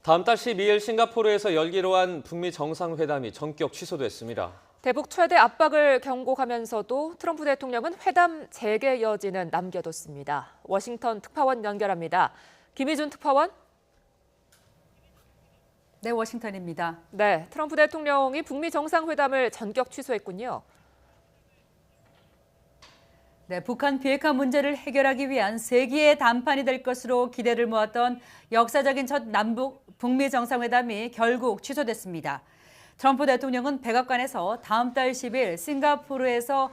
다음 달 12일 싱가포르에서 열기로 한 북미 정상회담이 전격 취소됐습니다. 대북 최대 압박을 경고하면서도 트럼프 대통령은 회담 재개 여지는 남겨뒀습니다. 워싱턴 특파원 연결합니다. 김희준 특파원. 네, 워싱턴입니다. 네, 트럼프 대통령이 북미 정상회담을 전격 취소했군요. 네, 북한 비핵화 문제를 해결하기 위한 세기의 담판이 될 것으로 기대를 모았던 역사적인 첫 남북 북미 정상회담이 결국 취소됐습니다. 트럼프 대통령은 백악관에서 다음 달 10일 싱가포르에서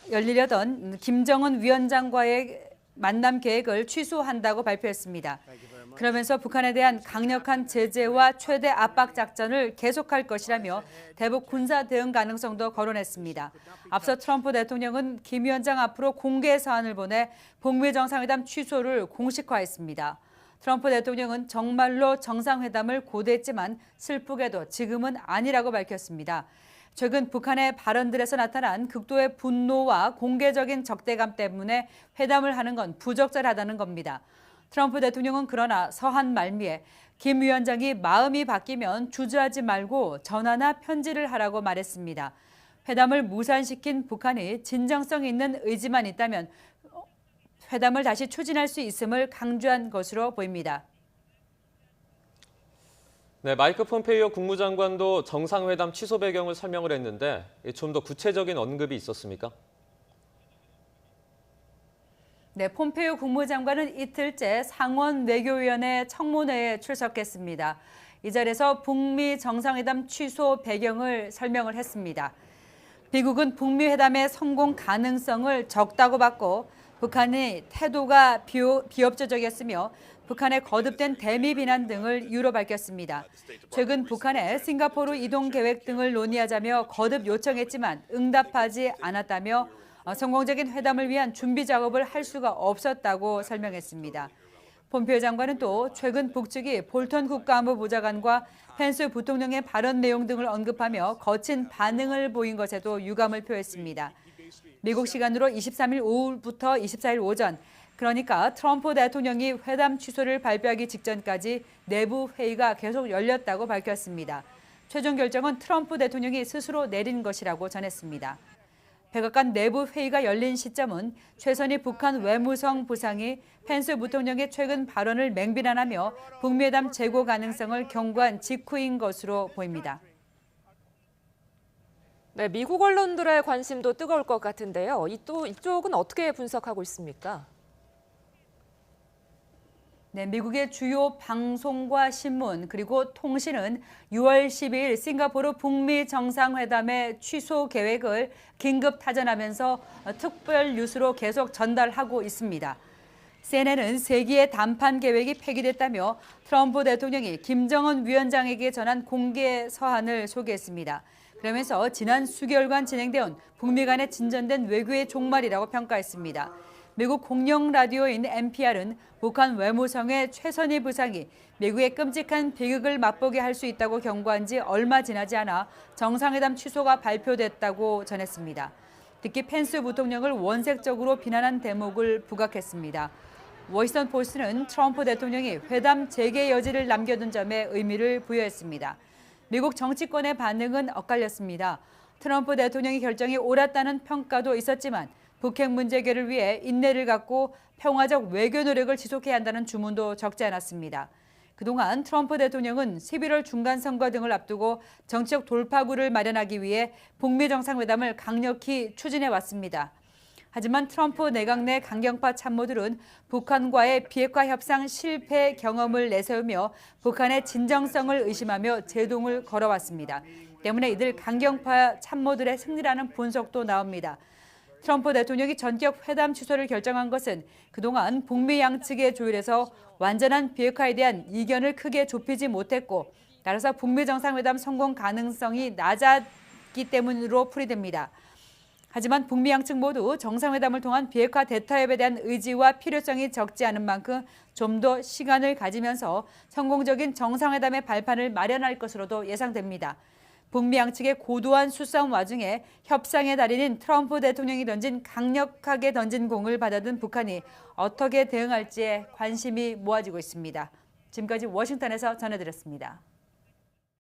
열리려던 김정은 위원장과의 만남 계획을 취소한다고 발표했습니다. 그러면서 북한에 대한 강력한 제재와 최대 압박 작전을 계속할 것이라며 대북 군사 대응 가능성도 거론했습니다. 앞서 트럼프 대통령은 김 위원장 앞으로 공개 서한을 보내 북미 정상회담 취소를 공식화했습니다. 트럼프 대통령은 정말로 정상회담을 고대했지만 슬프게도 지금은 아니라고 밝혔습니다. 최근 북한의 발언들에서 나타난 극도의 분노와 공개적인 적대감 때문에 회담을 하는 건 부적절하다는 겁니다. 트럼프 대통령은 그러나 서한 말미에 김 위원장이 마음이 바뀌면 주저하지 말고 전화나 편지를 하라고 말했습니다. 회담을 무산시킨 북한이 진정성 있는 의지만 있다면 회담을 다시 추진할 수 있음을 강조한 것으로 보입니다. 네, 마이크 폼페이오 국무장관도 정상회담 취소 배경을 설명을 했는데 좀 더 구체적인 언급이 있었습니까? 네, 폼페이오 국무장관은 이틀째 상원 외교위원회 청문회에 출석했습니다. 이 자리에서 북미 정상회담 취소 배경을 설명을 했습니다. 미국은 북미 회담의 성공 가능성을 적다고 봤고 북한의 태도가 비협조적이었으며 북한의 거듭된 대미 비난 등을 이유로 밝혔습니다. 최근 북한의 싱가포르 이동 계획 등을 논의하자며 거듭 요청했지만 응답하지 않았다며 성공적인 회담을 위한 준비 작업을 할 수가 없었다고 설명했습니다. 폼페이오 장관은 또 최근 북측이 볼턴 국가안보 보좌관과 펜스 부통령의 발언 내용 등을 언급하며 거친 반응을 보인 것에도 유감을 표했습니다. 미국 시간으로 23일 오후부터 24일 오전, 그러니까 트럼프 대통령이 회담 취소를 발표하기 직전까지 내부 회의가 계속 열렸다고 밝혔습니다. 최종 결정은 트럼프 대통령이 스스로 내린 것이라고 전했습니다. 백악관 내부 회의가 열린 시점은 최선희 북한 외무성 부상이 펜스 부통령의 최근 발언을 맹비난하며 북미회담 재고 가능성을 경고한 직후인 것으로 보입니다. 네, 미국 언론들의 관심도 뜨거울 것 같은데요. 이쪽은 어떻게 분석하고 있습니까? 네, 미국의 주요 방송과 신문 그리고 통신은 6월 12일 싱가포르 북미 정상회담의 취소 계획을 긴급 타전하면서 특별 뉴스로 계속 전달하고 있습니다. CNN은 세기의 담판 계획이 폐기됐다며 트럼프 대통령이 김정은 위원장에게 전한 공개 서한을 소개했습니다. 그러면서 지난 수개월간 진행되어 북미 간의 진전된 외교의 종말이라고 평가했습니다. 미국 공영 라디오인 NPR은 북한 외무성의 최선희 부상이 미국의 끔찍한 비극을 맛보게 할 수 있다고 경고한 지 얼마 지나지 않아 정상회담 취소가 발표됐다고 전했습니다. 특히 펜스 부통령을 원색적으로 비난한 대목을 부각했습니다. 워싱턴 포스트는 트럼프 대통령이 회담 재개 여지를 남겨둔 점에 의미를 부여했습니다. 미국 정치권의 반응은 엇갈렸습니다. 트럼프 대통령의 결정이 옳았다는 평가도 있었지만 북핵 문제 해결을 위해 인내를 갖고 평화적 외교 노력을 지속해야 한다는 주문도 적지 않았습니다. 그동안 트럼프 대통령은 11월 중간선거 등을 앞두고 정치적 돌파구를 마련하기 위해 북미 정상회담을 강력히 추진해 왔습니다. 하지만 트럼프 내각 내 강경파 참모들은 북한과의 비핵화 협상 실패 경험을 내세우며 북한의 진정성을 의심하며 제동을 걸어왔습니다. 때문에 이들 강경파 참모들의 승리라는 분석도 나옵니다. 트럼프 대통령이 전격 회담 취소를 결정한 것은 그동안 북미 양측의 조율에서 완전한 비핵화에 대한 이견을 크게 좁히지 못했고 따라서 북미 정상회담 성공 가능성이 낮았기 때문으로 풀이됩니다. 하지만 북미 양측 모두 정상회담을 통한 비핵화 대타협에 대한 의지와 필요성이 적지 않은 만큼 좀 더 시간을 가지면서 성공적인 정상회담의 발판을 마련할 것으로도 예상됩니다. 북미 양측의 고도한 수싸움 와중에 협상의 달인인 트럼프 대통령이 강력하게 던진 공을 받아든 북한이 어떻게 대응할지에 관심이 모아지고 있습니다. 지금까지 워싱턴에서 전해드렸습니다.